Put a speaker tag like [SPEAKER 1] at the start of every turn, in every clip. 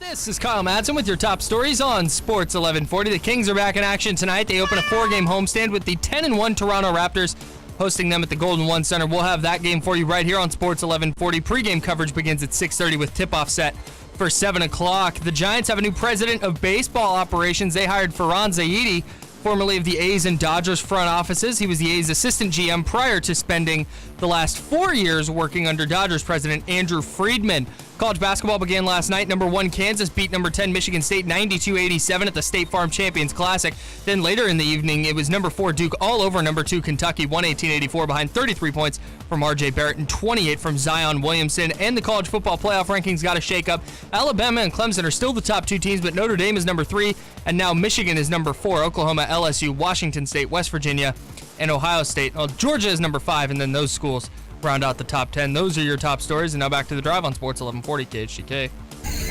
[SPEAKER 1] This is Kyle Madson with your top stories on Sports 1140. The Kings are back in action tonight. They open a 4-game homestand with the 10-1 Toronto Raptors hosting them at the Golden One Center. We'll have that game for you right here on Sports 1140. Pre-game coverage begins at 6:30 with tip-off set for 7 o'clock. The Giants have a new president of baseball operations. They hired Farhan Zaidi, formerly of the A's and Dodgers front offices. He was the A's assistant GM prior to spending the last 4 years working under Dodgers president Andrew Friedman. College basketball began last night. Number 1 Kansas beat number 10 Michigan State 92-87 at the State Farm Champions Classic. Then later in the evening, it was number 4 Duke all over number 2 Kentucky 118-84 behind 33 points from R.J. Barrett and 28 from Zion Williamson. And the college football playoff rankings got a shakeup. Alabama and Clemson are still the top 2 teams, but Notre Dame is number 3, and now Michigan is number 4. Oklahoma, LSU, Washington State, West Virginia, and Ohio State. Well, Georgia is number 5, and then those schools round out the top 10. Those are your top stories, and now back to the drive on Sports 1140 KHTK.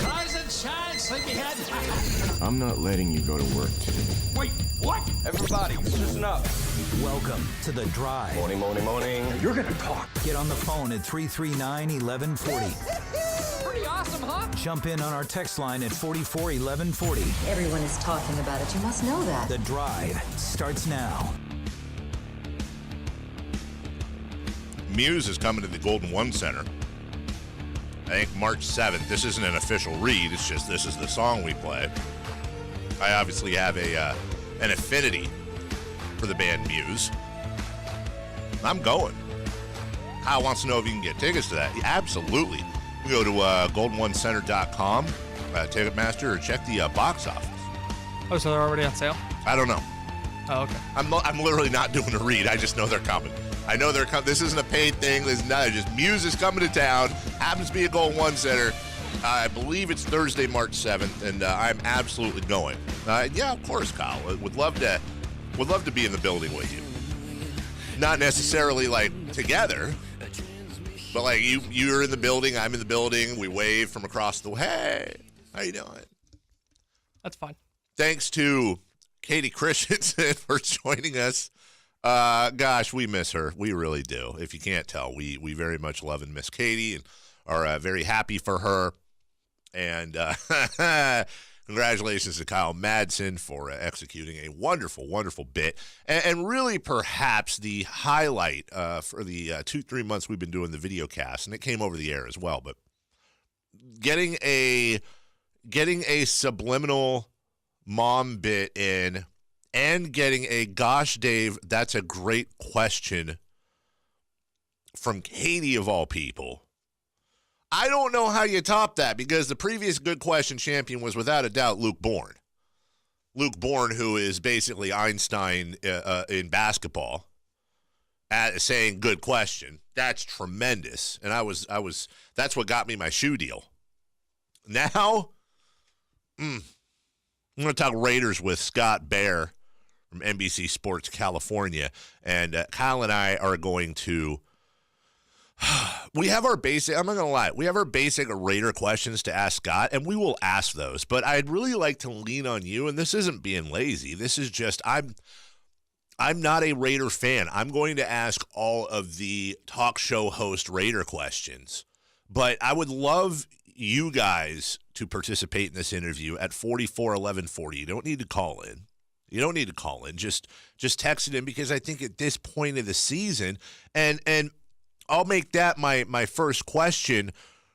[SPEAKER 2] Rise and shine, sleepyhead.
[SPEAKER 3] I'm not letting you go to work today.
[SPEAKER 2] Wait, what?
[SPEAKER 4] Everybody, listen up.
[SPEAKER 5] Welcome to The Drive.
[SPEAKER 4] Morning, morning, morning.
[SPEAKER 2] You're gonna talk.
[SPEAKER 5] Get on the phone at 339-1140.
[SPEAKER 2] Pretty awesome, huh?
[SPEAKER 5] Jump in on our text line at 441140.
[SPEAKER 6] Everyone is talking about it. You must know that.
[SPEAKER 5] The Drive starts now.
[SPEAKER 7] Muse is coming to the Golden One Center. I think March 7th. This isn't an official read. It's just this is the song we play. I obviously have an affinity for the band Muse. I'm going. Kyle wants to know if you can get tickets to that. Yeah, absolutely. You go to goldenonecenter.com, Ticketmaster, or check the box office.
[SPEAKER 1] Oh, so they're already on sale?
[SPEAKER 7] I don't know.
[SPEAKER 1] Oh, okay.
[SPEAKER 7] I'm literally not doing a read. I just know they're coming. I know they're coming. This isn't a paid thing. This is not. Just Muse is coming to town. Happens to be at Golden One Center. I believe it's Thursday, March 7th, and I'm absolutely going. Yeah, of course, Kyle. Would love to be in the building with you. Not necessarily like together, but like you're in the building, I'm in the building. We wave from across the way. Hey, how you doing?
[SPEAKER 1] That's fine.
[SPEAKER 7] Thanks to Katie Christensen for joining us. Gosh, we miss her. We really do. If you can't tell, we very much love and miss Katie and are very happy for her. And congratulations to Kyle Madson for executing a wonderful, wonderful bit. And really perhaps the highlight for the 2-3 months we've been doing the video cast, and it came over the air as well, but getting a subliminal mom bit in and getting a gosh, Dave, that's a great question from Katie of all people. I don't know how you top that because the previous good question champion was without a doubt Luke Bourne. Luke Bourne, who is basically Einstein in basketball, saying good question. That's tremendous. And I was that's what got me my shoe deal. Now, I'm going to talk Raiders with Scott Bair from NBC Sports California, and Kyle and I are going to we have our basic, I'm not going to lie, we have our basic Raider questions to ask Scott, and we will ask those, but I'd really like to lean on you, and this isn't being lazy, this is just, I'm not a Raider fan. I'm going to ask all of the talk show host Raider questions, but I would love you guys to participate in this interview at 441140. You don't need to call in. Just text it in, because I think at this point of the season, and I'll make that my first question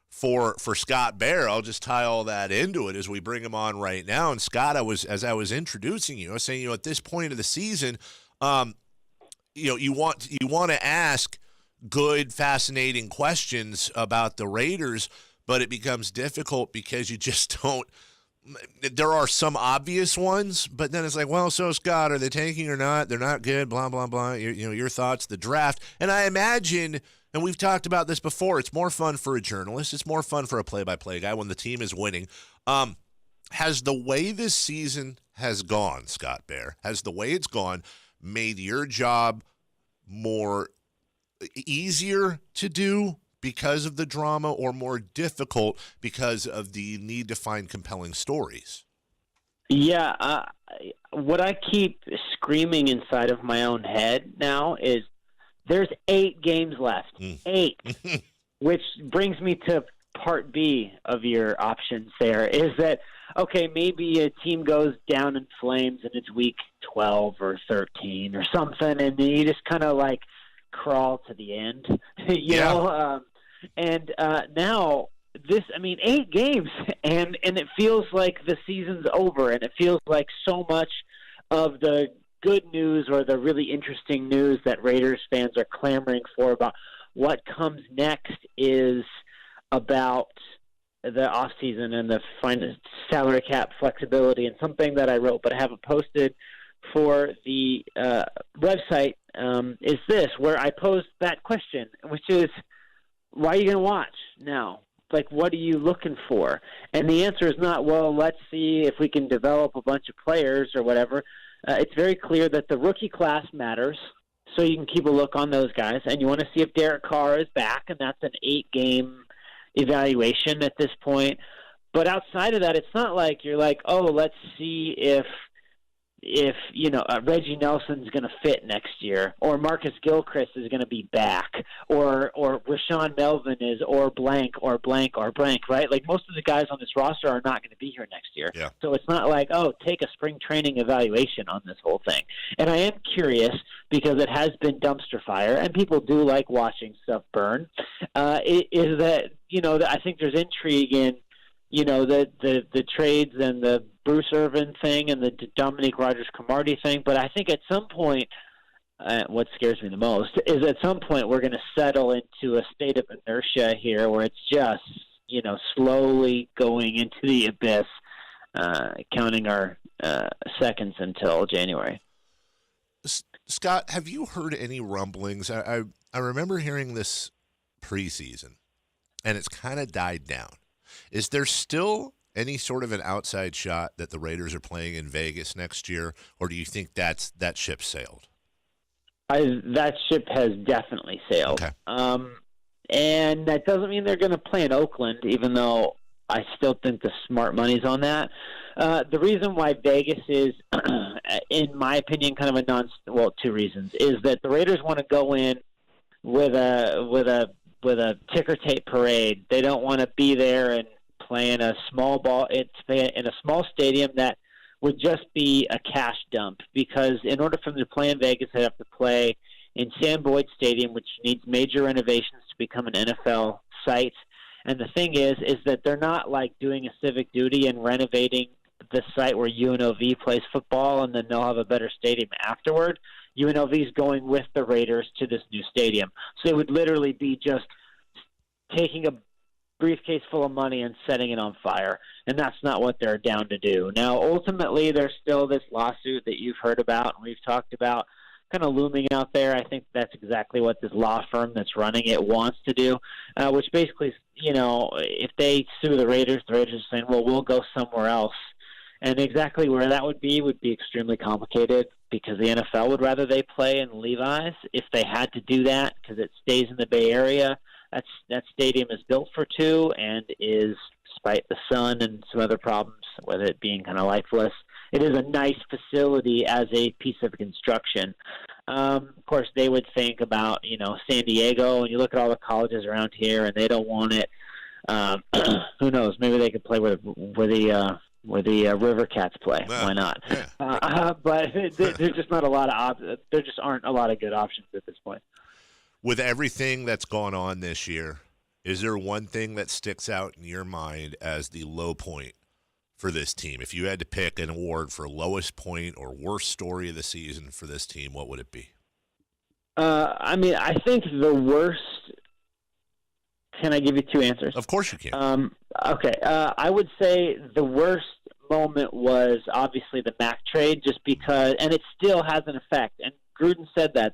[SPEAKER 7] for Scott Bair. I'll just tie all that into it as we bring him on right now. And Scott, as I was introducing you, I was saying, at this point of the season, you want to ask good, fascinating questions about the Raiders, but it becomes difficult because you just don't. There are some obvious ones, but then it's like, well, so Scott, are they tanking or not? They're not good, blah, blah, blah. Your thoughts, the draft. And I imagine, and we've talked about this before, it's more fun for a journalist. It's more fun for a play-by-play guy when the team is winning. Has the way this season has gone, Scott Bair, has the way it's gone made your job more easier to do because of the drama, or more difficult because of the need to find compelling stories?
[SPEAKER 8] Yeah, what I keep screaming inside of my own head now is there's 8 games left. 8. Which brings me to part B of your options there is that, okay, maybe a team goes down in flames and it's week 12 or 13 or something, and then you just kind of like crawl to the end, you know? Now this, 8 games, and it feels like the season's over, and it feels like so much of the good news or the really interesting news that Raiders fans are clamoring for about what comes next is about the offseason and the salary cap flexibility, and something that I wrote but I haven't posted for the website is this, where I posed that question, which is, why are you going to watch now? Like, what are you looking for? And the answer is not, well, let's see if we can develop a bunch of players or whatever. It's very clear that the rookie class matters, so you can keep a look on those guys. And you want to see if Derek Carr is back, and that's an 8-game evaluation at this point. But outside of that, it's not like you're like, oh, let's see if Reggie Nelson's going to fit next year, or Marcus Gilchrist is going to be back, or Rashawn Melvin is, or blank, right? Like, most of the guys on this roster are not going to be here next year.
[SPEAKER 7] Yeah.
[SPEAKER 8] So it's not like, oh, take a spring training evaluation on this whole thing. And I am curious, because it has been dumpster fire, and people do like watching stuff burn, is that, I think there's intrigue in, the trades and the Bruce Irvin thing and the Dominique Rodgers-Cromartie thing. But I think at some point, what scares me the most is at some point we're going to settle into a state of inertia here where it's just, slowly going into the abyss, counting our seconds until January.
[SPEAKER 7] Scott, have you heard any rumblings? I remember hearing this preseason, and it's kind of died down. Is there still any sort of an outside shot that the Raiders are playing in Vegas next year, or do you think that ship sailed?
[SPEAKER 8] That ship has definitely sailed.
[SPEAKER 7] Okay.
[SPEAKER 8] And that doesn't mean they're going to play in Oakland, even though I still think the smart money's on that. The reason why Vegas is, in my opinion, kind of two reasons, is that the Raiders want to go in with a ticker tape parade. They don't want to be there and play in a small stadium that would just be a cash dump, because in order for them to play in Vegas, they have to play in Sam Boyd Stadium, which needs major renovations to become an NFL site. And the thing is that they're not like doing a civic duty and renovating the site where UNLV plays football and then they'll have a better stadium afterward. UNLV is going with the Raiders to this new stadium. So it would literally be just taking a briefcase full of money and setting it on fire. And that's not what they're down to do. Now, ultimately, there's still this lawsuit that you've heard about and we've talked about kind of looming out there. I think that's exactly what this law firm that's running it wants to do, which basically, if they sue the Raiders are saying, well, we'll go somewhere else. And exactly where that would be extremely complicated, because the NFL would rather they play in Levi's if they had to do that, because it stays in the Bay Area. That stadium is built for two and is, despite the sun and some other problems with it being kind of lifeless, it is a nice facility as a piece of construction. Of course, they would think about, San Diego, and you look at all the colleges around here, and they don't want it. Who knows? Maybe they could play where the River Cats play.
[SPEAKER 7] Well,
[SPEAKER 8] why not?
[SPEAKER 7] Yeah.
[SPEAKER 8] But there's just not a lot of there just aren't a lot of good options at this point.
[SPEAKER 7] With everything that's gone on this year, is there one thing that sticks out in your mind as the low point for this team? If you had to pick an award for lowest point or worst story of the season for this team, what would it be?
[SPEAKER 8] I think the worst. Can I give you two answers?
[SPEAKER 7] Of course you can.
[SPEAKER 8] Okay. I would say the worst moment was obviously the Mac trade, just because, and it still has an effect. And Gruden said that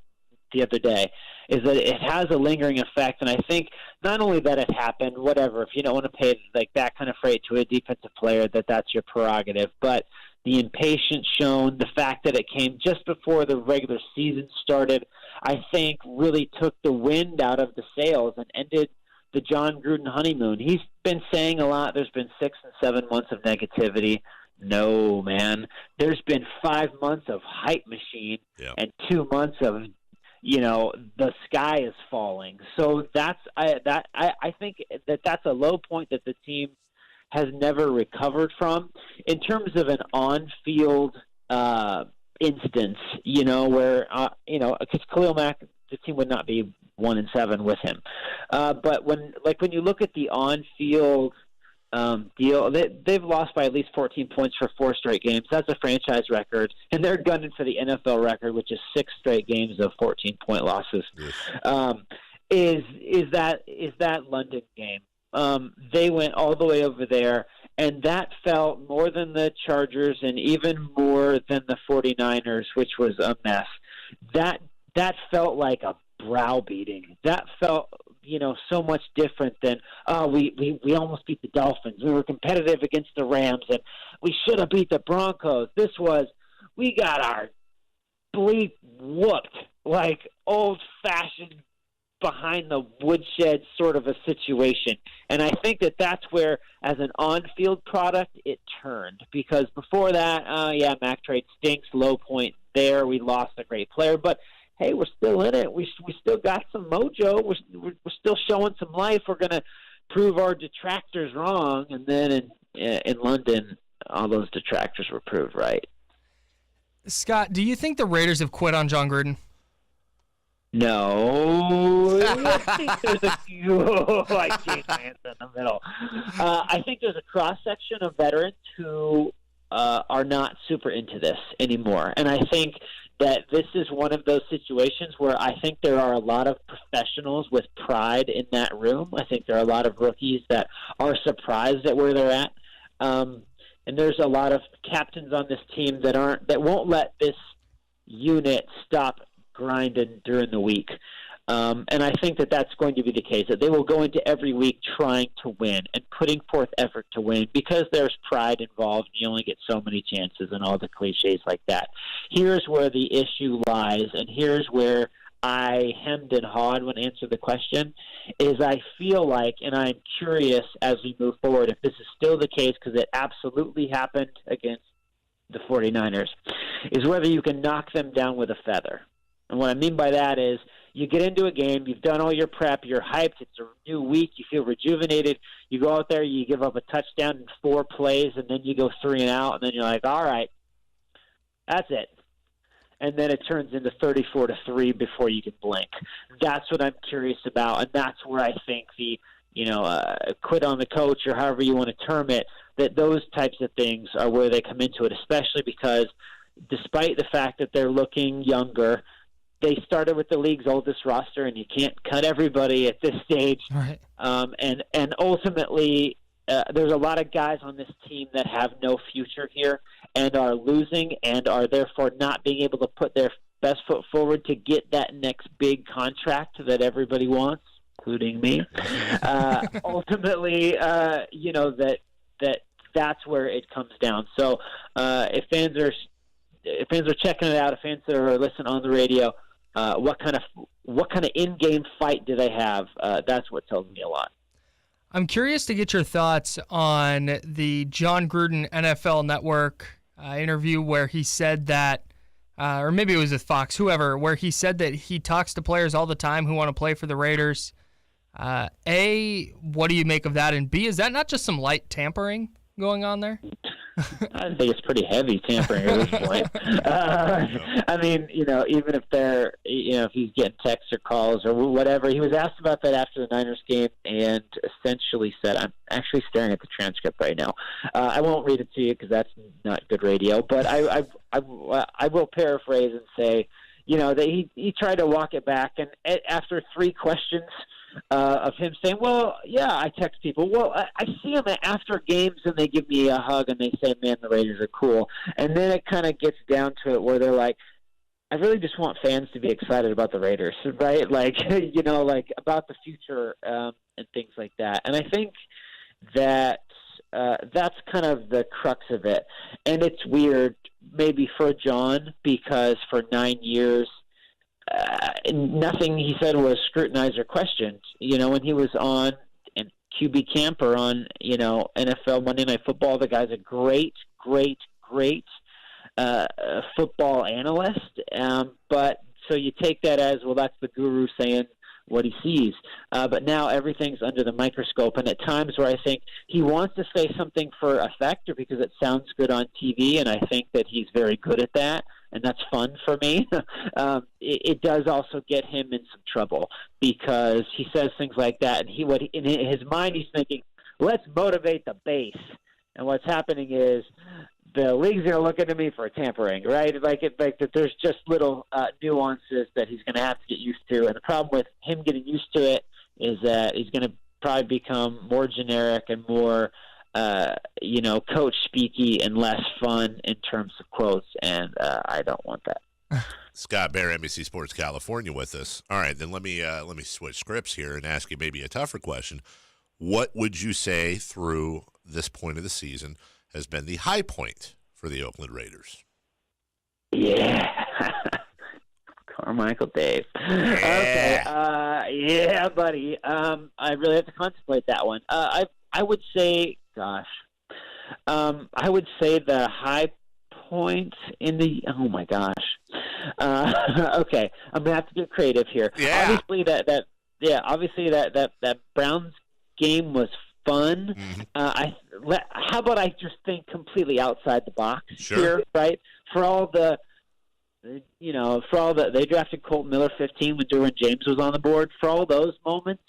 [SPEAKER 8] the other day, is that it has a lingering effect. And I think not only that it happened, whatever, if you don't want to pay like that kind of freight to a defensive player, that's your prerogative. But the impatience shown, the fact that it came just before the regular season started, I think really took the wind out of the sails and ended the John Gruden honeymoon. He's been saying a lot. There's been 6 and 7 months of negativity. No, man. There's been 5 months of hype machine and 2 months of, the sky is falling. So I think that's a low point that the team has never recovered from. In terms of an on-field instance, where because Khalil Mack, the team would not be 1-7 with him. But when you look at the on-field deal, they've lost by at least 14 points for 4 straight games. That's a franchise record, and they're gunning for the NFL record, which is 6 straight games of 14-point losses. Yes. Is that London game? They went all the way over there, and that felt more than the Chargers and even more than the 49ers, which was a mess. That felt like a browbeating. That felt, so much different than, we almost beat the Dolphins. We were competitive against the Rams, and we should have beat the Broncos. This was, we got our bleep whooped, like old-fashioned behind the woodshed sort of a situation. And I think that's where, as an on-field product, it turned. Because before that, Mac trade stinks, low point there. We lost a great player. But, hey, we're still in it. We still got some mojo. We're still showing some life. We're going to prove our detractors wrong. And then in London, all those detractors were proved right.
[SPEAKER 1] Scott, do you think the Raiders have quit on John Gruden?
[SPEAKER 8] No, I think there's I can't answer in the middle. I think there's a cross-section of veterans who are not super into this anymore. And I think that this is one of those situations where I think there are a lot of professionals with pride in that room. I think there are a lot of rookies that are surprised at where they're at. And there's a lot of captains on this team that won't let this unit stop grinding during the week. And I think that's going to be the case, that they will go into every week trying to win and putting forth effort to win because there's pride involved. You only get so many chances and all the cliches like that. Here's where the issue lies, and here's where I hemmed and hawed when I answered the question, is I feel like, and I'm curious as we move forward, if this is still the case, because it absolutely happened against the 49ers, is whether you can knock them down with a feather. And what I mean by that is you get into a game, you've done all your prep, you're hyped, it's a new week, you feel rejuvenated, you go out there, you give up a touchdown in 4 plays, and then you go 3 and out, and then you're like, all right, that's it. And then it turns into 34-3 before you can blink. That's what I'm curious about, and that's where I think the quit on the coach or however you want to term it, that those types of things are where they come into it, especially because despite the fact that they're looking younger, they started with the league's oldest roster, and you can't cut everybody at this stage.
[SPEAKER 1] Right.
[SPEAKER 8] And ultimately, there's a lot of guys on this team that have no future here and are losing and are therefore not being able to put their best foot forward to get that next big contract that everybody wants, including me. Ultimately, that's where it comes down. So if fans are checking it out, if fans are listening on the radio, what kind of in-game fight do they have? That's what tells me a lot.
[SPEAKER 1] I'm curious to get your thoughts on the John Gruden NFL Network interview where he said that, or maybe it was with Fox, whoever, where he said that he talks to players all the time who want to play for the Raiders. A, what do you make of that? And B, is that not just some light tampering going on there?
[SPEAKER 8] I think it's pretty heavy tampering at this point. I mean, even if they're, if he's getting texts or calls or whatever, he was asked about that after the Niners game and essentially said, I'm actually staring at the transcript right now. I won't read it to you because that's not good radio, but I will paraphrase and say, that he tried to walk it back, and after 3 questions of him saying, well, yeah, I text people. Well, I see them after games, and they give me a hug, and they say, man, the Raiders are cool. And then it kind of gets down to it where they're like, I really just want fans to be excited about the Raiders, right? Like, about the future and things like that. And I think that that's kind of the crux of it. And it's weird maybe for John because for 9 years, nothing he said was scrutinized or questioned. When he was on in QB camp or on, NFL Monday Night Football, the guy's a great football analyst. But So you take that as, well, that's the guru saying what he sees. But now everything's under the microscope, and at times where I think he wants to say something for effect or because it sounds good on TV, and I think that he's very good at that, and that's fun for me. It does also get him in some trouble because he says things like that, and in his mind he's thinking, let's motivate the base. And what's happening is the league's going to look into me for tampering, right? Like that there's just little nuances that he's going to have to get used to. And the problem with him getting used to it is that he's going to probably become more generic and more, coach speaky and less fun in terms of quotes. And I don't want that.
[SPEAKER 7] Scott Bair, NBC Sports California, with us. All right, then let me switch scripts here and ask you maybe a tougher question. What would you say through this point of the season has been the high point for the Oakland Raiders?
[SPEAKER 8] Yeah. Carmichael Dave.
[SPEAKER 7] Yeah.
[SPEAKER 8] Okay. Yeah, buddy. I really have to contemplate that one. I would say, I would say the high point in the, oh my gosh. Okay. I'm going to have to get creative here.
[SPEAKER 7] Yeah.
[SPEAKER 8] Obviously that Browns game was fun.
[SPEAKER 7] Mm-hmm.
[SPEAKER 8] How about I just think completely outside the box
[SPEAKER 7] Sure.
[SPEAKER 8] here, right? They drafted Colt Miller 15 when Derwin James was on the board. For all those moments,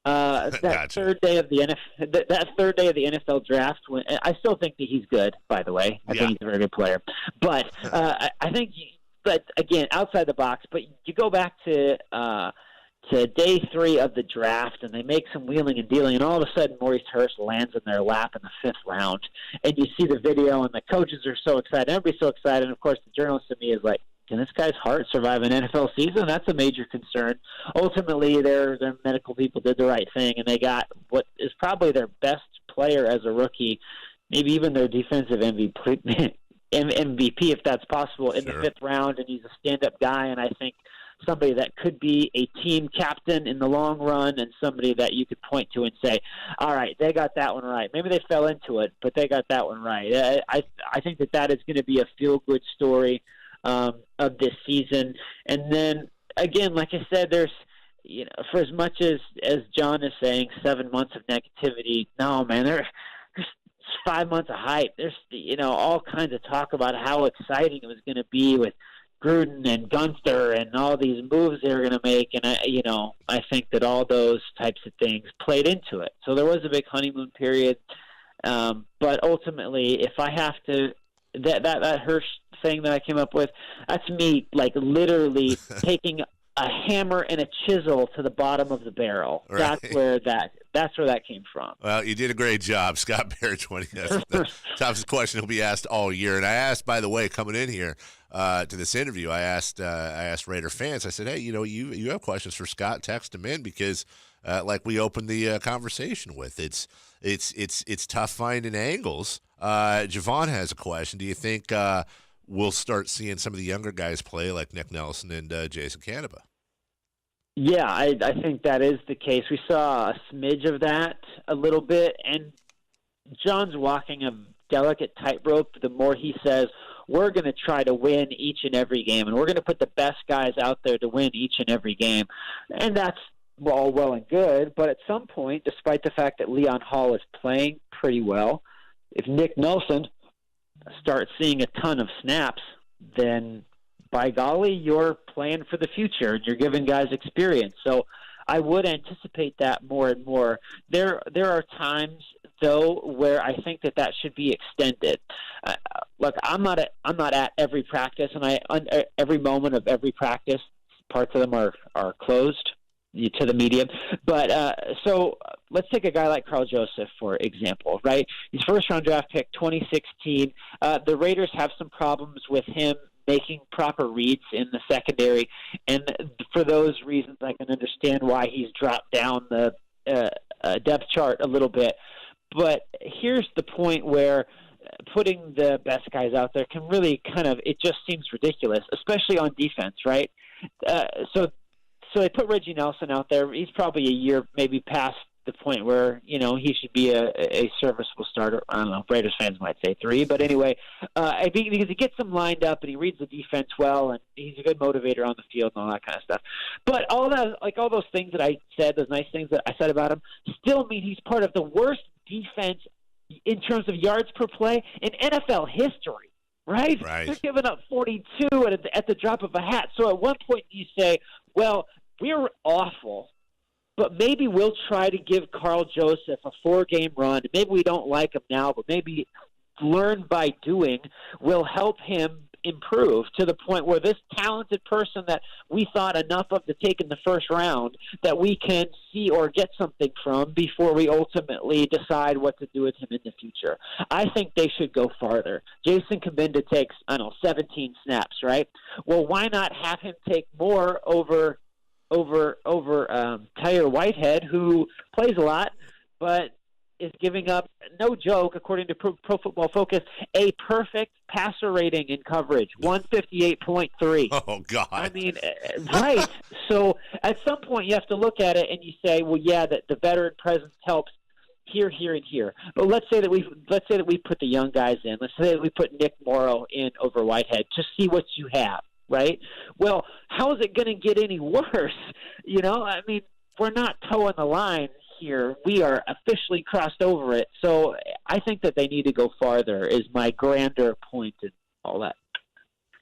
[SPEAKER 8] that
[SPEAKER 7] Gotcha.
[SPEAKER 8] third day of the NFL draft, when I still think that he's good. By the way, I think he's a very good player. But I think, but again, outside the box. But you go back to day 3 of the draft, and they make some wheeling and dealing, and all of a sudden Maurice Hurst lands in their lap in the 5th round. And you see the video, and the coaches are so excited. Everybody's so excited. And, of course, the journalist in me is like, can this guy's heart survive an NFL season? That's a major concern. Ultimately, their medical people did the right thing, and they got what is probably their best player as a rookie, maybe even their defensive MVP if that's possible, in the 5th round, and he's a stand-up guy, and I think somebody that could be a team captain in the long run and somebody that you could point to and say, all right, they got that one right. Maybe they fell into it, but they got that one right. I think that is going to be a feel-good story of this season. And then, again, like I said, there's, for as much as John is saying, 7 months of negativity, no, man, there's 5 months of hype. There's, all kinds of talk about how exciting it was going to be with Gruden and Gunther and all these moves they were going to make. And, I think that all those types of things played into it. So there was a big honeymoon period. But ultimately, if I have to, that Hirsch thing that I came up with, that's me, like, literally taking a hammer and a chisel to the bottom of the barrel.
[SPEAKER 7] Right.
[SPEAKER 8] That's where that came from.
[SPEAKER 7] Well, you did a great job, Scott Bair. The toughest question will be asked all year. And I asked, by the way, coming in here to this interview, I asked Raider fans. I said, hey, you have questions for Scott? Text them in because, like we opened the conversation with, it's tough finding angles. Javon has a question. Do you think we'll start seeing some of the younger guys play, like Nick Nelson and Jason Canova?
[SPEAKER 8] Yeah, I think that is the case. We saw a smidge of that a little bit, and John's walking a delicate tightrope. The more he says, we're going to try to win each and every game, and we're going to put the best guys out there to win each and every game. And that's all well and good, but at some point, despite the fact that Leon Hall is playing pretty well, if Nick Nelson starts seeing a ton of snaps, then by golly, you're playing for the future and you're giving guys experience. So I would anticipate that more and more. There are times, though, where I think that should be extended. Look, I'm not at every practice, and every moment of every practice, parts of them are closed to the media. But so let's take a guy like Carl Joseph, for example, right? He's first-round draft pick, 2016. The Raiders have some problems with him making proper reads in the secondary, and for those reasons, I can understand why he's dropped down the depth chart a little bit. But here's the point where putting the best guys out there can really it just seems ridiculous, especially on defense, right? So they put Reggie Nelson out there. He's probably a year maybe past the point where, he should be a serviceable starter. I don't know. Raiders fans might say 3. But anyway, I think because he gets them lined up and he reads the defense well and he's a good motivator on the field and all that kind of stuff. But all those things that I said, those nice things that I said about him, still mean he's part of the worst defense in terms of yards per play in NFL history. Right? They're giving up 42 at the drop of a hat. So at one point you say, well, we're awful, but maybe we'll try to give Carl Joseph a 4-game run. Maybe we don't like him now, but maybe learn by doing will help him improve to the point where this talented person that we thought enough of to take in the first round, that we can see or get something from before we ultimately decide what to do with him in the future. I think they should go farther. Jason Kabinda takes, 17 snaps, right? Well, why not have him take more over Tyler Whitehead, who plays a lot, but is giving up, no joke, according to Pro Football Focus, a perfect passer rating in coverage, 158.3.
[SPEAKER 7] Oh, God.
[SPEAKER 8] I mean, right. So at some point you have to look at it and you say, well, yeah, the veteran presence helps here, and here. But let's say that we put the young guys in. Let's say that we put Nick Morrow in over Whitehead. Just see what you have, right? Well, how is it going to get any worse? I mean, we're not towing the line here. We are officially crossed over it. So I think that they need to go farther is my grander point and all that.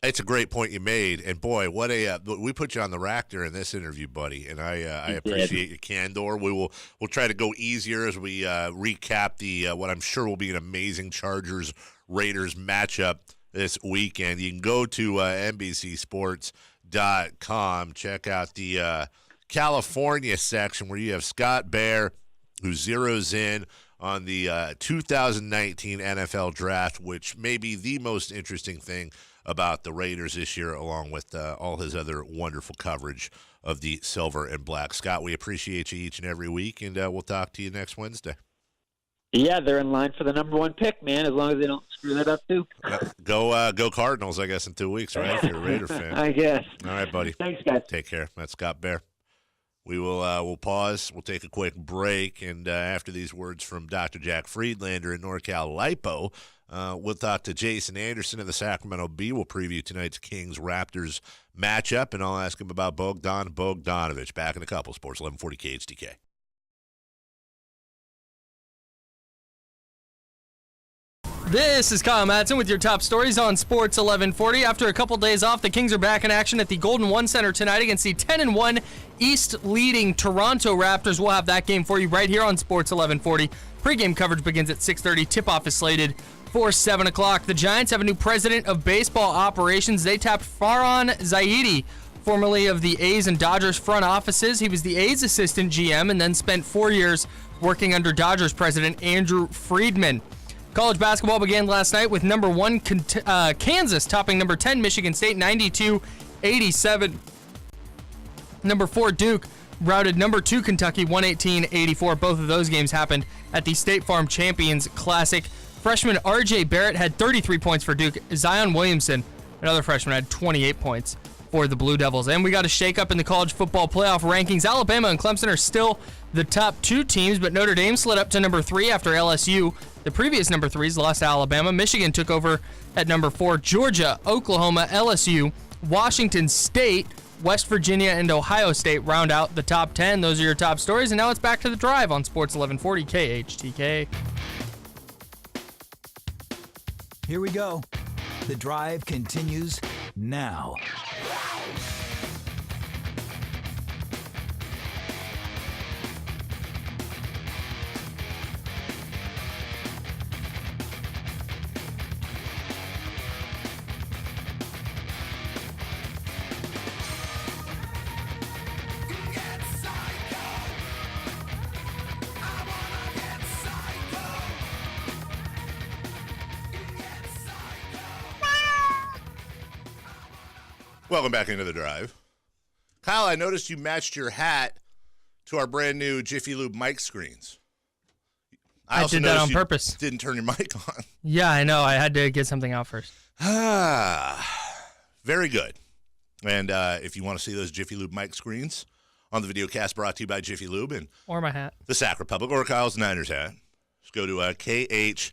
[SPEAKER 7] It's a great point you made, and boy, what we put you on the rack during this interview, buddy, and I appreciate your candor. We'll try to go easier as we recap the what I'm sure will be an amazing Chargers Raiders matchup this weekend. You can go to NBCSports.com, check out the California section where you have Scott Bair, who zeroes in on the 2019 NFL Draft, which may be the most interesting thing about the Raiders this year, along with all his other wonderful coverage of the silver and black. Scott, we appreciate you each and every week, and we'll talk to you next Wednesday.
[SPEAKER 8] Yeah, they're in line for the number 1 pick, man, as long as they don't screw that up, too.
[SPEAKER 7] Go Cardinals, I guess, in 2 weeks, right, if you're a Raider fan.
[SPEAKER 8] I guess.
[SPEAKER 7] All right, buddy.
[SPEAKER 8] Thanks, guys.
[SPEAKER 7] Take care. That's Scott Bair. We will we'll pause. We'll take a quick break, and after these words from Dr. Jack Friedlander in NorCal Lipo, we'll talk to Jason Anderson of the Sacramento Bee. We'll preview tonight's Kings-Raptors matchup, and I'll ask him about Bogdan Bogdanovic. Back in a couple. Sports 1140 KHTK.
[SPEAKER 1] This is Kyle Madson with your top stories on Sports 1140. After a couple days off, the Kings are back in action at the Golden One Center tonight against the 10-1 East-leading Toronto Raptors. We'll have that game for you right here on Sports 1140. Pre-game coverage begins at 6:30. Tip-off is slated for 7 o'clock. The Giants have a new president of baseball operations. They tapped Farhan Zaidi, formerly of the A's and Dodgers front offices. He was the A's assistant GM and then spent 4 years working under Dodgers president Andrew Friedman. College basketball began last night with number 1 Kansas topping number 10 Michigan State 92-87. Number 4 Duke routed number 2 Kentucky 118-84. Both of those games happened at the State Farm Champions Classic. Freshman RJ Barrett had 33 points for Duke. Zion Williamson, another freshman, had 28 points for the Blue Devils. And we got a shakeup in the college football playoff rankings. Alabama and Clemson are still the top 2 teams, but Notre Dame slid up to number 3 after LSU. The previous number 3s lost to Alabama. Michigan took over at number 4. Georgia, Oklahoma, LSU, Washington State, West Virginia, and Ohio State round out the top 10. Those are your top stories, and now it's back to the drive on Sports 1140 KHTK.
[SPEAKER 5] Here we go. The drive continues now.
[SPEAKER 7] Welcome back into the drive. Kyle, I noticed you matched your hat to our brand new Jiffy Lube mic screens.
[SPEAKER 1] I
[SPEAKER 7] also
[SPEAKER 1] did that on
[SPEAKER 7] you
[SPEAKER 1] purpose.
[SPEAKER 7] Didn't turn your mic on.
[SPEAKER 1] Yeah, I know. I had to get something out first.
[SPEAKER 7] Very good. And if you want to see those Jiffy Lube mic screens on the videocast brought to you by Jiffy Lube and
[SPEAKER 1] Or my hat.
[SPEAKER 7] the Sac Republic or Kyle's Niners hat. Just go to KHTK.com.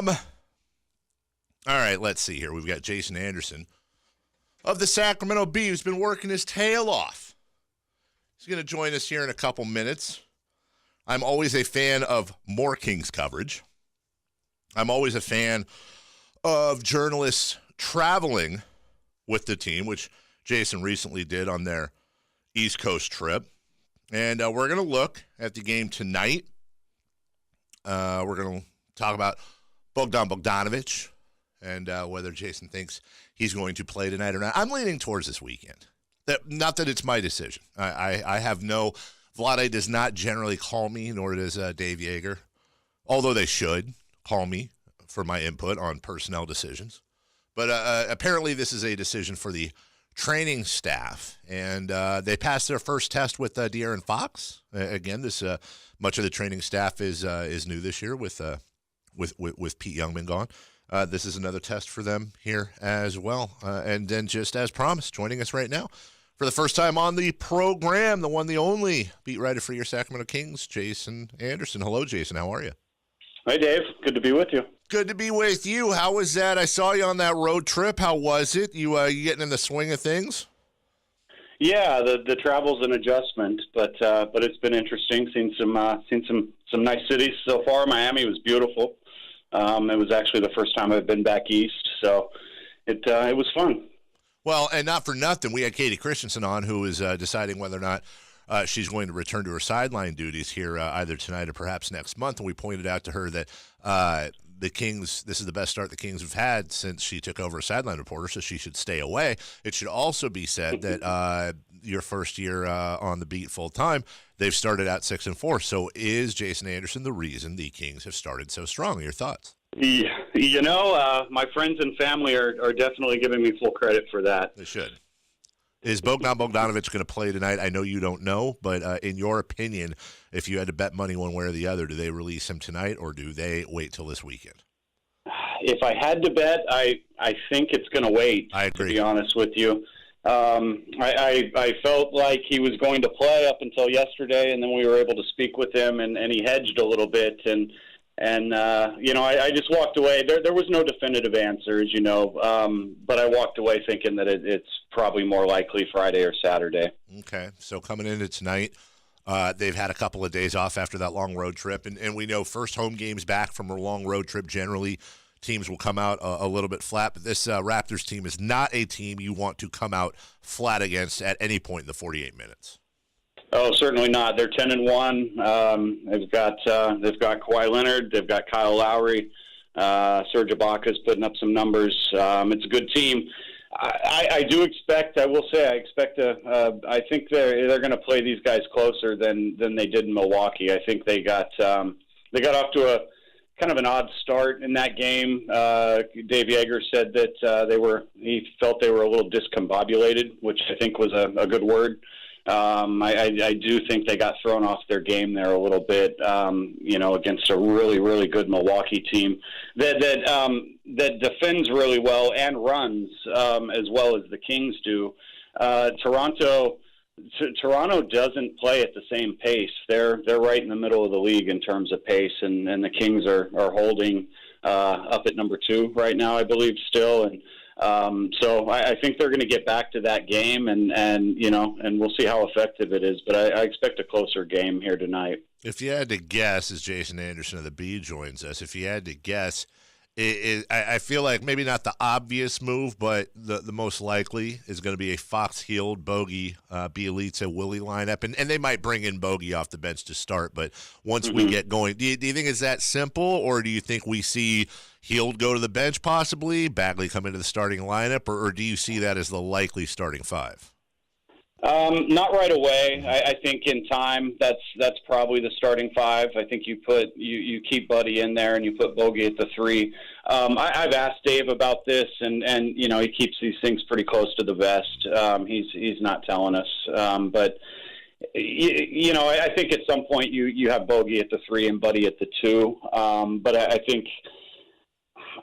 [SPEAKER 7] All right, let's see here. We've got Jason Anderson of the Sacramento Bee, who's been working his tail off. He's going to join us here in a couple minutes. I'm always a fan of more Kings coverage. I'm always a fan of journalists traveling with the team, which Jason recently did on their East Coast trip. And we're going to look at the game tonight. We're going to talk about Bogdan Bogdanovic and whether Jason thinks he's going to play tonight or not. I'm leaning towards this weekend. Not that it's my decision. I have no... Vlade does not generally call me, nor does Dave Yeager, although they should call me for my input on personnel decisions. But apparently this is a decision for the training staff, and they passed their first test with De'Aaron Fox. Again, this much of the training staff is new this year with Pete Youngman gone. This is another test for them here as well. And then just as promised, joining us right now for the first time on the program, the one, the only beat writer for your Sacramento Kings, Jason Anderson. Hello, Jason. How are you?
[SPEAKER 9] Hi, Dave. Good to be with you.
[SPEAKER 7] Good to be with you. How was that? I saw you on that road trip. How was it? You getting in the swing of things?
[SPEAKER 9] Yeah, the travel's an adjustment, but it's been interesting. Seen some nice cities so far. Miami was beautiful. It was actually the first time I've been back east, so it was fun.
[SPEAKER 7] Well, and not for nothing, we had Katie Christensen on, who is deciding whether or not she's going to return to her sideline duties here either tonight or perhaps next month. And we pointed out to her that the Kings, this is the best start the Kings have had since she took over as sideline reporter, so she should stay away. It should also be said that your first year on the beat full time, they've started out 6-4. So is Jason Anderson the reason the Kings have started so strong? Your thoughts?
[SPEAKER 9] You know, my friends and family are definitely giving me full credit for that.
[SPEAKER 7] They should. Is Bogdan Bogdanovic going to play tonight? I know you don't know, but in your opinion, if you had to bet money one way or the other, do they release him tonight or do they wait till this weekend?
[SPEAKER 9] If I had to bet, I think it's going to wait.
[SPEAKER 7] I agree.
[SPEAKER 9] To be honest with you. I felt like he was going to play up until yesterday, and then we were able to speak with him, and he hedged a little bit, and you know, I just walked away. There was no definitive answer, as you know, but I walked away thinking that it's probably more likely Friday or Saturday.
[SPEAKER 7] Okay, so coming into tonight, they've had a couple of days off after that long road trip, and we know first home games back from a long road trip, generally teams will come out a little bit flat, but this Raptors team is not a team you want to come out flat against at any point in the 48 minutes.
[SPEAKER 9] Oh, certainly not. They're 10-1. They've got Kawhi Leonard. They've got Kyle Lowry. Serge Ibaka's putting up some numbers. It's a good team. I do expect. I will say. I think they're going to play these guys closer than they did in Milwaukee. I think they got off to a kind of an odd start in that game. Dave Yeager said that he felt they were a little discombobulated, which I think was a good word. I do think they got thrown off their game there a little bit, you know, against a really, really good Milwaukee team that defends really well and runs as well as the Kings do. Toronto doesn't play at the same pace. They're right in the middle of the league in terms of pace, and the Kings are holding up at number 2 right now, I believe, still. And so I think they're going to get back to that game, and you know, and we'll see how effective it is. But I expect a closer game here tonight. If you had to guess, as Jason Anderson of the Bee joins us, if you had to guess, I feel like maybe not the obvious move, but the most likely is going to be a Fox-Healed, Bogey, Bielitsa, Willie lineup, and they might bring in Bogey off the bench to start. But once we get going, do you think it's that simple, or do you think we see Healed go to the bench possibly, Bagley come into the starting lineup, or do you see that as the likely starting 5? Not right away. I think in time that's probably the starting 5. I think you keep Buddy in there and you put Bogey at the 3. I've asked Dave about this, and you know, he keeps these things pretty close to the vest. He's not telling us, but you know, I think at some point you have Bogey at the 3 and Buddy at the 2. But I think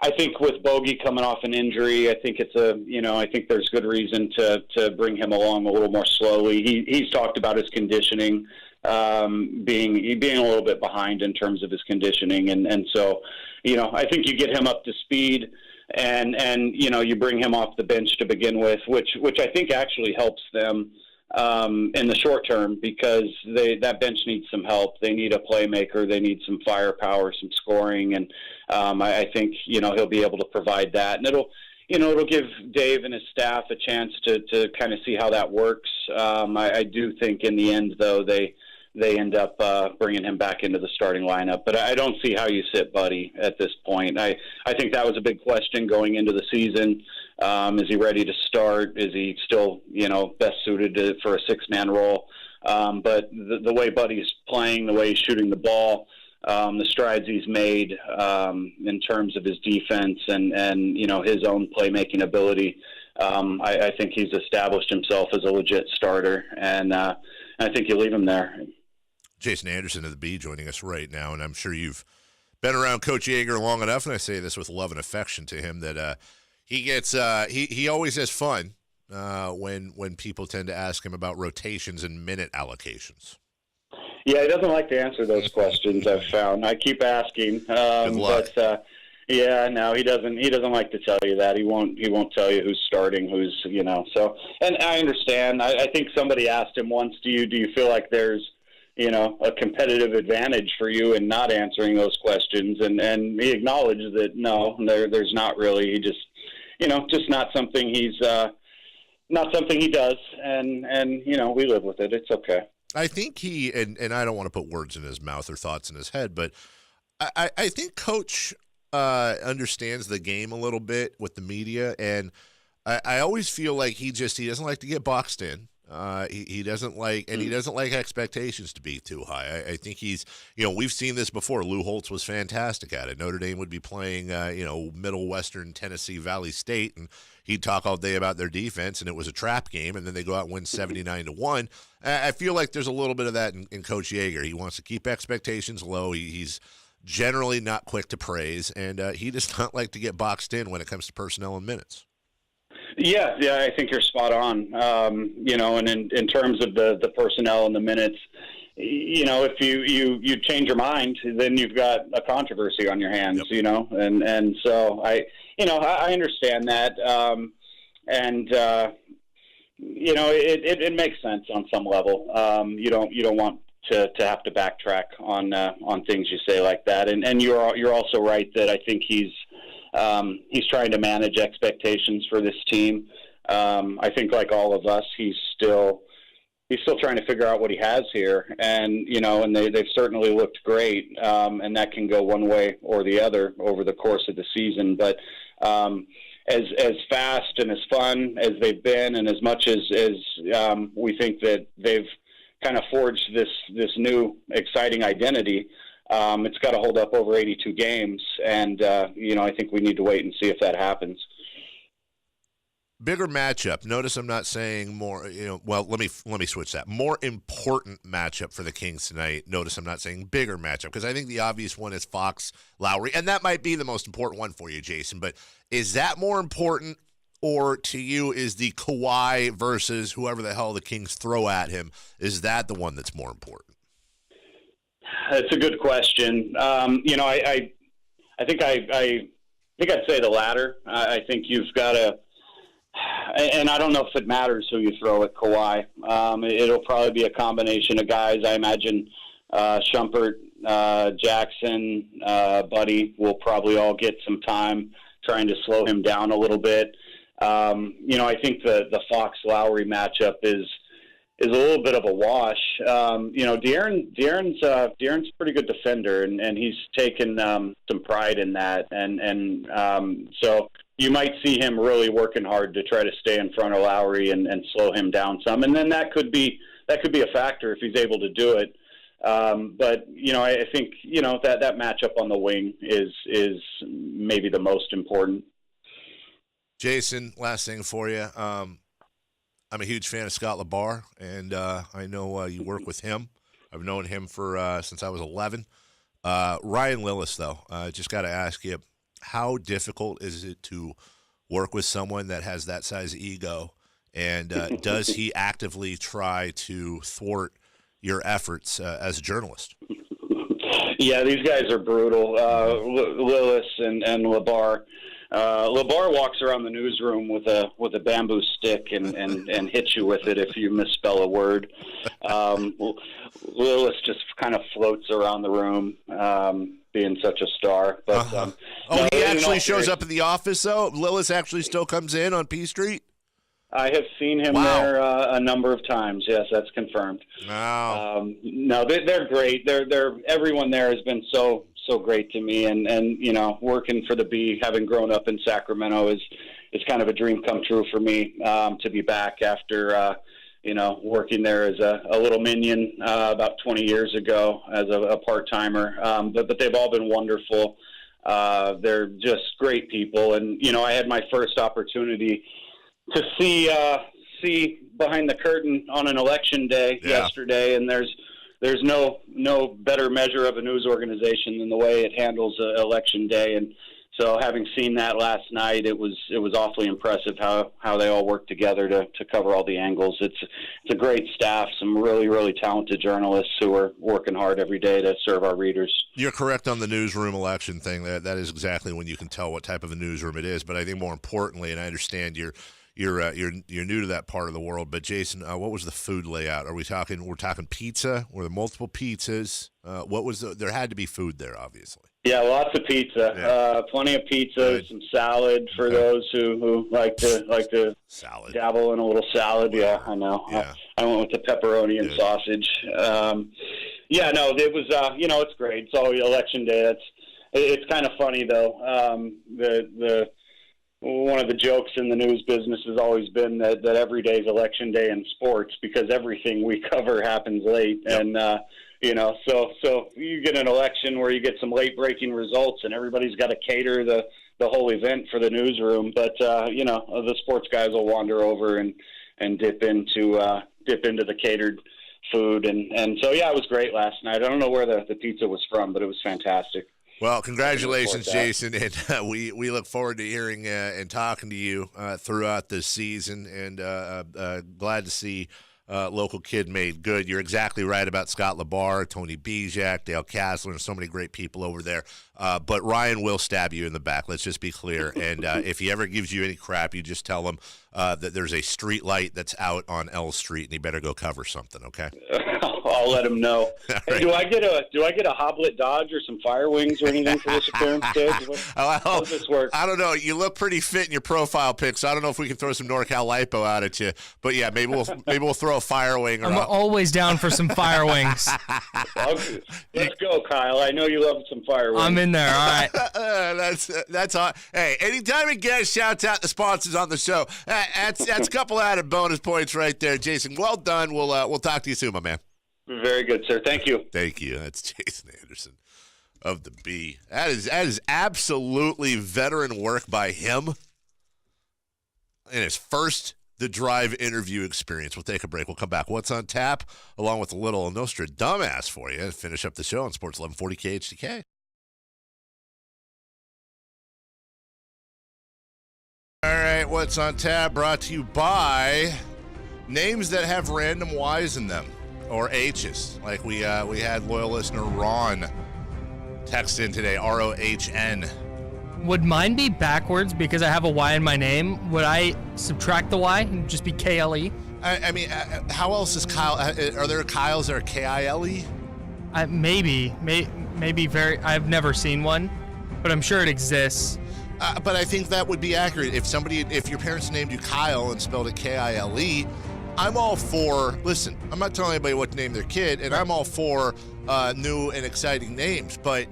[SPEAKER 9] I think with Bogey coming off an injury, I think I think there's good reason to bring him along a little more slowly. He's talked about his conditioning being a little bit behind in terms of his conditioning, and so I think you get him up to speed, and you bring him off the bench to begin with, which I think actually helps them in the short term, because that bench needs some help. They need a playmaker. They need some firepower, some scoring, and I think he'll be able to provide that, and it'll give Dave and his staff a chance to kind of see how that works. I do think in the end, though, they end up bringing him back into the starting lineup, but I don't see how you sit Buddy at this point. I think that was a big question going into the season. Is he ready to start? Is he still, best suited for a six-man role? But the way Buddy's playing, the way he's shooting the ball, the strides he's made in terms of his defense and his own playmaking ability, I think he's established himself as a legit starter, and I think you leave him there.
[SPEAKER 7] Jason Anderson of the Bee joining us right now, and I'm sure you've been around Coach Yeager long enough, and I say this with love and affection to him, that he gets he always has fun when people tend to ask him about rotations and minute allocations.
[SPEAKER 9] Yeah, he doesn't like to answer those questions, I've found. I keep asking.
[SPEAKER 7] Good luck.
[SPEAKER 9] But yeah, no, he doesn't like to tell you that. He won't tell you who's starting, who's so, and I understand. I think somebody asked him once, do you feel like there's a competitive advantage for you in not answering those questions? And he acknowledged that no, there's not really. He just, just not something not something he does. And we live with it. It's okay.
[SPEAKER 7] I think he, and I don't want to put words in his mouth or thoughts in his head, but I think Coach understands the game a little bit with the media. And I always feel like he doesn't like to get boxed in. He doesn't like, and he doesn't like expectations to be too high. I think he's, we've seen this before. Lou Holtz was fantastic at it. Notre Dame would be playing, Middle Western Tennessee Valley State, and he'd talk all day about their defense, and it was a trap game, and then they go out and win 79-1. I feel like there's a little bit of that in Coach Yeager. He wants to keep expectations low. He's generally not quick to praise, and he does not like to get boxed in when it comes to personnel and minutes.
[SPEAKER 9] Yeah, I think you're spot on. And in terms of the personnel and the minutes, if you change your mind, then you've got a controversy on your hands.
[SPEAKER 7] Yep.
[SPEAKER 9] And so I understand that, it makes sense on some level. You don't want to have to backtrack on things you say like that, and you're also right that I think he's trying to manage expectations for this team. I think, like all of us, he's still trying to figure out what he has here, and they've certainly looked great, and that can go one way or the other over the course of the season. But as fast and as fun as they've been, and as much as we think that they've kind of forged this new exciting identity, it's got to hold up over 82 games, and I think we need to wait and see if that happens.
[SPEAKER 7] Bigger matchup. Notice I'm not saying more. Well, let me switch that. More important matchup for the Kings tonight. Notice I'm not saying bigger matchup, because I think the obvious one is Fox Lowry, and that might be the most important one for you, Jason. But is that more important, or to you is the Kawhi versus whoever the hell the Kings throw at him? Is that the one that's more important?
[SPEAKER 9] That's a good question. I think I'd say the latter. I think you've got to, and I don't know if it matters who you throw at Kawhi. It'll probably be a combination of guys. I imagine Shumpert, Jackson, Buddy will probably all get some time trying to slow him down a little bit. I think the Fox Lowry matchup is a little bit of a wash. De'Aaron's a pretty good defender, and he's taken some pride in that, and so you might see him really working hard to try to stay in front of Lowry and slow him down some, and then that could be a factor if he's able to do it. But I think that matchup on the wing is maybe the most important.
[SPEAKER 7] Jason, last thing for you. I'm a huge fan of Scott LaBar, and I know you work with him. I've known him for since I was 11. Ryan Lillis, though, just got to ask you, how difficult is it to work with someone that has that size ego? And does he actively try to thwart your efforts as a journalist?
[SPEAKER 9] Yeah, these guys are brutal. Lillis and LeBar. LeBar walks around the newsroom with a bamboo stick and hits you with it if you misspell a word. Lillis just kind of floats around the room, being such a star. But
[SPEAKER 7] he actually shows up at the office, though? Lillis actually still comes in on P Street?
[SPEAKER 9] I have seen him there a number of times. Yes, that's confirmed.
[SPEAKER 7] Wow.
[SPEAKER 9] No, they're great. They're everyone there has been so great to me, and working for the Bee, having grown up in Sacramento, is kind of a dream come true for me to be back after working there as a little minion about 20 years ago as a part timer. But they've all been wonderful. They're just great people, and I had my first opportunity to see behind the curtain on an election day yesterday, and there's no better measure of a news organization than the way it handles election day. And so, having seen that last night, it was awfully impressive how they all work together to cover all the angles. It's a great staff, some really, really talented journalists who are working hard every day to serve our readers.
[SPEAKER 7] You're correct on the newsroom election thing. That is exactly when you can tell what type of a newsroom it is. But I think more importantly, and I understand you're new to that part of the world, but Jason, what was the food layout? We're talking pizza? Were there multiple pizzas? There had to be food there, obviously.
[SPEAKER 9] Yeah, lots of pizza. Plenty of pizza,
[SPEAKER 7] Good.
[SPEAKER 9] some salad for those who like to
[SPEAKER 7] salad.
[SPEAKER 9] Dabble in a little salad. Yeah, I know.
[SPEAKER 7] Yeah.
[SPEAKER 9] I went with the pepperoni and sausage. It was it's great. It's always election day. It's kind of funny though. One of the jokes in the news business has always been that every day is election day in sports because everything we cover happens late.
[SPEAKER 7] Yep.
[SPEAKER 9] And, so you get an election where you get some late breaking results and everybody's got to cater the whole event for the newsroom. But, the sports guys will wander over and dip into the catered food. And so, yeah, it was great last night. I don't know where the pizza was from, but it was fantastic.
[SPEAKER 7] Well, congratulations, Jason, and we look forward to hearing and talking to you throughout this season, and glad to see local kid made good. You're exactly right about Scott LeBar, Tony Bijak, Dale Kasler, and so many great people over there. But Ryan will stab you in the back. Let's just be clear. And if he ever gives you any crap, you just tell him that there's a street light that's out on L Street, and he better go cover something. Okay.
[SPEAKER 9] I'll let him know.
[SPEAKER 7] Right.
[SPEAKER 9] Hey, do I get a Hoblet Dodge or some Fire Wings or anything for this appearance, kid? How does this work?
[SPEAKER 7] I don't know. You look pretty fit in your profile pic, so I don't know if we can throw some NorCal Lipo out at you. But yeah, maybe we'll throw a Fire Wing.
[SPEAKER 1] I'm always down for some Fire Wings.
[SPEAKER 9] Let's go, Kyle. I know you love some Fire Wings.
[SPEAKER 1] I'm in there. All right.
[SPEAKER 7] That's all. Hey, anytime a guest shouts out the sponsors on the show, that's a couple added bonus points right there, Jason. Well done. We'll talk to you soon, my man.
[SPEAKER 9] Very good, sir. Thank you.
[SPEAKER 7] Thank you. That's Jason Anderson of the Bee. That is absolutely veteran work by him in his first The Drive interview experience. We'll take a break. We'll come back. What's on tap, along with a little Nostradumbass for you, and finish up the show on Sports 1140 KHTK. All right, what's on tap? Brought to you by names that have random Y's in them. Or H's, like we had loyal listener Ron text in today, ROHN.
[SPEAKER 1] Would mine be backwards because I have a Y in my name? Would I subtract the Y and just be KLE?
[SPEAKER 7] I mean, how else is Kyle? Are there Kyles that are KILE?
[SPEAKER 1] Maybe very. I've never seen one, but I'm sure it exists.
[SPEAKER 7] But I think that would be accurate. If your parents named you Kyle and spelled it KILE, I'm all for, listen, I'm not telling anybody what to name their kid, and I'm all for new and exciting names. But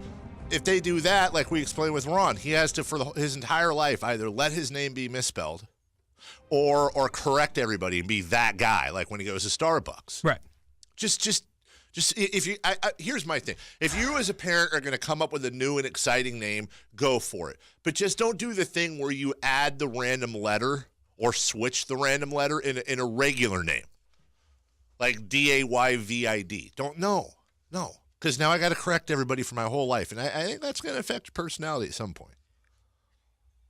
[SPEAKER 7] if they do that, like we explained with Ron, he has to, for his entire life, either let his name be misspelled or correct everybody and be that guy, like when he goes to Starbucks.
[SPEAKER 1] Right.
[SPEAKER 7] Just if you, here's my thing. If you as a parent are going to come up with a new and exciting name, go for it. But just don't do the thing where you add the random letter or switch the random letter in a regular name, like DAYVID. No, because now I got to correct everybody for my whole life, and I think that's going to affect your personality at some point.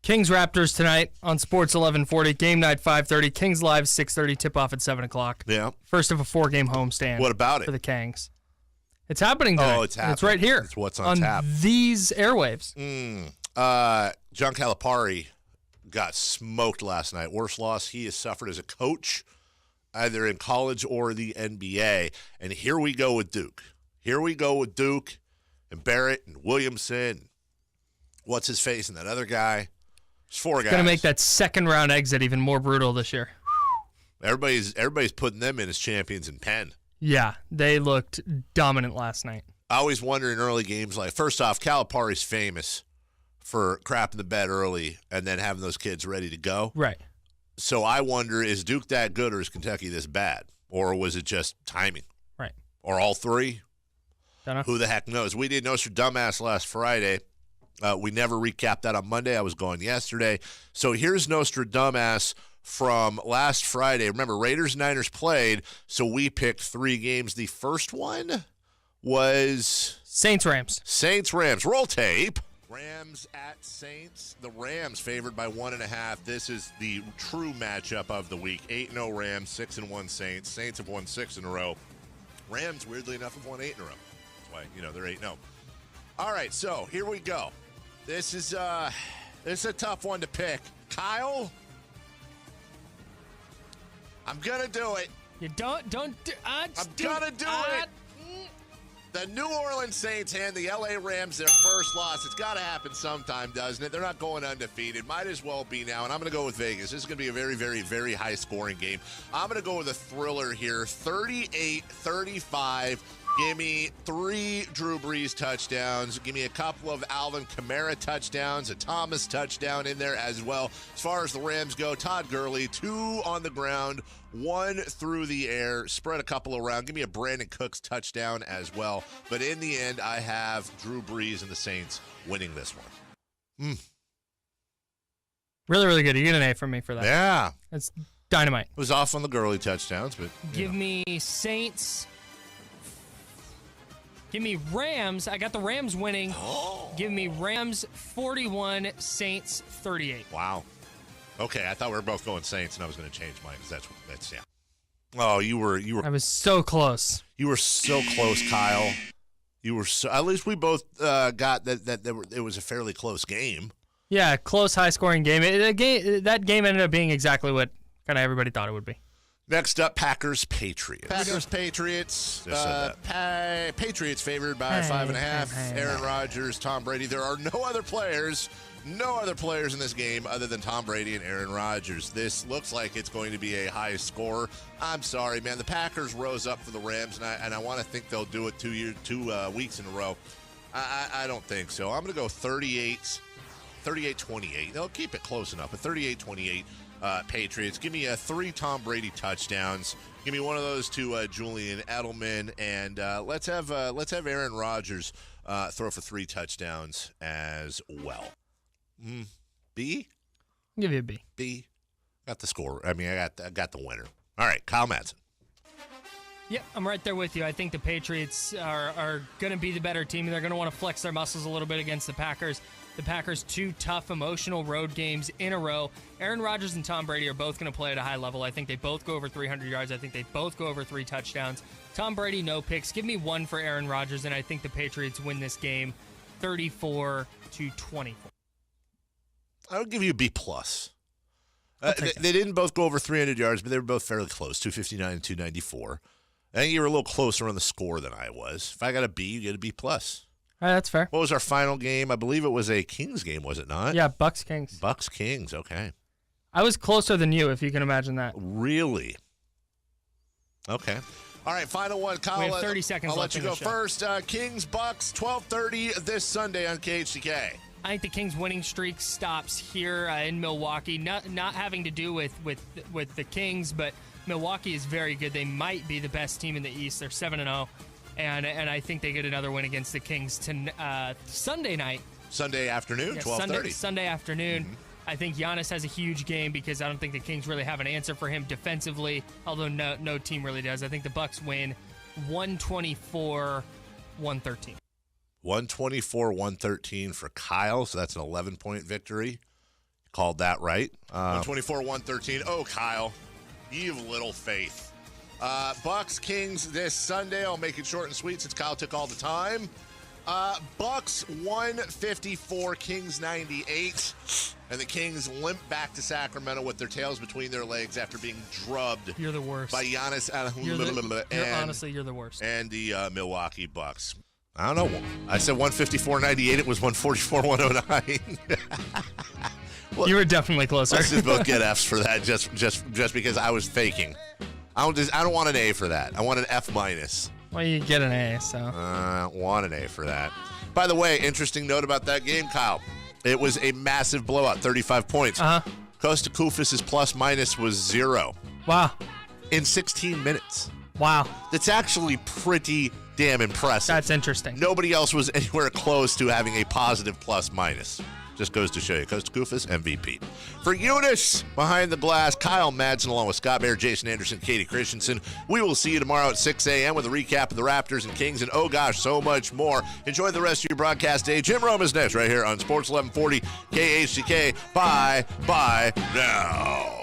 [SPEAKER 1] Kings Raptors tonight on Sports 1140. Game night 5:30. Kings live 6:30. Tip off at 7 o'clock.
[SPEAKER 7] Yeah.
[SPEAKER 1] First of a 4-game homestand.
[SPEAKER 7] What about it?
[SPEAKER 1] For the Kings. It's happening tonight.
[SPEAKER 7] Oh, it's happening.
[SPEAKER 1] It's right here.
[SPEAKER 7] It's what's on tap.
[SPEAKER 1] These airwaves.
[SPEAKER 7] John Calipari got smoked last night. Worst loss he has suffered as a coach, either in college or the NBA. And here we go with Duke. Here we go with Duke and Barrett and Williamson. What's his face and that other guy. There's 4 guys.
[SPEAKER 1] Going to make that second round exit even more brutal this year.
[SPEAKER 7] Everybody's putting them in as champions in Penn.
[SPEAKER 1] Yeah, they looked dominant last night.
[SPEAKER 7] I always wonder in early games, like, first off, Calipari's famous for crapping the bed early and then having those kids ready to go.
[SPEAKER 1] Right.
[SPEAKER 7] So I wonder, is Duke that good or is Kentucky this bad? Or was it just timing?
[SPEAKER 1] Right.
[SPEAKER 7] Or all three?
[SPEAKER 1] Don't know.
[SPEAKER 7] Who the heck knows? We did Nostradumbass last Friday. We never recapped that on Monday. I was going yesterday. So here's Nostradumbass from last Friday. Remember, Raiders-Niners played, so we picked 3 games. The first one was
[SPEAKER 1] Saints-Rams.
[SPEAKER 7] Saints-Rams. Roll tape. Rams at Saints. The Rams favored by 1.5. This is the true matchup of the week. 8-0 Rams, 6-1 Saints. Saints have won 6 in a row. Rams, weirdly enough, have won 8 in a row. That's why, they're 8-0. All right, so here we go. This is a tough one to pick. Kyle, I'm gonna do it.
[SPEAKER 1] You don't do
[SPEAKER 7] I'm gonna do it. The New Orleans Saints hand the LA Rams their first loss. It's got to happen sometime, doesn't it? They're not going undefeated. Might as well be now. And I'm going to go with Vegas. This is going to be a very, very, very high-scoring game. I'm going to go with a thriller here, 38-35. Give me 3 Drew Brees touchdowns. Give me a couple of Alvin Kamara touchdowns, a Thomas touchdown in there as well. As far as the Rams go, Todd Gurley, 2 on the ground, 1 through the air. Spread a couple around. Give me a Brandon Cooks touchdown as well. But in the end, I have Drew Brees and the Saints winning this one.
[SPEAKER 1] Really, really good. You get an A from me for that.
[SPEAKER 7] Yeah.
[SPEAKER 1] It's dynamite.
[SPEAKER 7] It was off on the Gurley touchdowns, but
[SPEAKER 1] Give me Saints. Give me Rams. I got the Rams winning. Give me Rams 41, Saints 38.
[SPEAKER 7] Wow. Okay, I thought we were both going Saints, and I was going to change mine because that's yeah. Oh, you were.
[SPEAKER 1] I was so close.
[SPEAKER 7] You were so close, Kyle. You were so. At least we both got that. It was a fairly close game.
[SPEAKER 1] Yeah, close, high-scoring game. That game ended up being exactly what kind of everybody thought it would be.
[SPEAKER 7] Next up, Packers-Patriots. Packers-Patriots. Patriots favored by 5.5. Aaron Rodgers, Tom Brady. There are no other players in this game other than Tom Brady and Aaron Rodgers. This looks like it's going to be a high score. I'm sorry, man. The Packers rose up for the Rams, and I want to think they'll do it 2 weeks in a row. I don't think so. I'm going to go 38-28. They'll keep it close enough, but 38-28. Patriots. Give me 3 Tom Brady touchdowns. Give me one of those to Julian Edelman, and let's have Aaron Rodgers throw for 3 touchdowns as well. B?
[SPEAKER 1] I'll give you a B.
[SPEAKER 7] B. Got the score. I mean, I got the winner. All right, Kyle Madson.
[SPEAKER 1] Yep, I'm right there with you. I think the Patriots are going to be the better team. They're going to want to flex their muscles a little bit against the Packers. The Packers, 2 tough, emotional road games in a row. Aaron Rodgers and Tom Brady are both going to play at a high level. I think they both go over 300 yards. I think they both go over 3 touchdowns. Tom Brady, no picks. Give me 1 for Aaron Rodgers, and I think the Patriots win this game 34-24.
[SPEAKER 7] I would give you a B+. They didn't both go over 300 yards, but they were both fairly close, 259 and 294. I think you were a little closer on the score than I was. If I got a B, you get a B+.
[SPEAKER 1] All right, that's fair.
[SPEAKER 7] What was our final game? I believe it was a Kings game, was it not?
[SPEAKER 1] Yeah, Bucks-Kings.
[SPEAKER 7] Bucks-Kings, okay.
[SPEAKER 1] I was closer than you, if you can imagine that.
[SPEAKER 7] Really? Okay. All right, final one. Kyle,
[SPEAKER 1] we have 30 seconds
[SPEAKER 7] I'll
[SPEAKER 1] left
[SPEAKER 7] let you
[SPEAKER 1] in
[SPEAKER 7] go
[SPEAKER 1] the show.
[SPEAKER 7] first. Kings-Bucks, 12:30 this Sunday on KHTK.
[SPEAKER 1] I think the Kings' winning streak stops here in Milwaukee. Not having to do with the Kings, but Milwaukee is very good. They might be the best team in the East. They're 7-0, and I think they get another win against the Kings Sunday night.
[SPEAKER 7] Sunday afternoon, 12:30.
[SPEAKER 1] Sunday afternoon. Mm-hmm. I think Giannis has a huge game because I don't think the Kings really have an answer for him defensively, although no team really does. I think the Bucks win 124-113.
[SPEAKER 7] 124-113 for Kyle, so that's an 11-point victory. Called that right. 124-113. Oh, Kyle, you've little faith. Bucks Kings this Sunday. I'll make it short and sweet since Kyle took all the time. Bucks 154, Kings 98. And the Kings limp back to Sacramento with their tails between their legs after being drubbed.
[SPEAKER 1] You're the worst.
[SPEAKER 7] By Giannis.
[SPEAKER 1] Honestly, you're the worst.
[SPEAKER 7] And the Milwaukee Bucks. I don't know. I said 154-98. It was 144-109. Well,
[SPEAKER 1] you were definitely closer.
[SPEAKER 7] Let's just both get Fs for that, just because I was faking. I don't want an A for that. I want an F minus.
[SPEAKER 1] Well, you get an A, so.
[SPEAKER 7] Want an A for that. By the way, interesting note about that game, Kyle. It was a massive blowout, 35 points. Costa Koufis' plus minus was 0.
[SPEAKER 1] Wow.
[SPEAKER 7] In 16 minutes.
[SPEAKER 1] Wow.
[SPEAKER 7] That's actually pretty damn impressive.
[SPEAKER 1] That's interesting.
[SPEAKER 7] Nobody else was anywhere close to having a positive plus minus. Just goes to show you. Costa Koufis, MVP. For Eunice, behind the glass, Kyle Madson, along with Scott Bair, Jason Anderson, Katie Christensen. We will see you tomorrow at 6 a.m. with a recap of the Raptors and Kings, and oh gosh, so much more. Enjoy the rest of your broadcast day. Jim Rome is next right here on Sports 1140 KHCK. Bye now.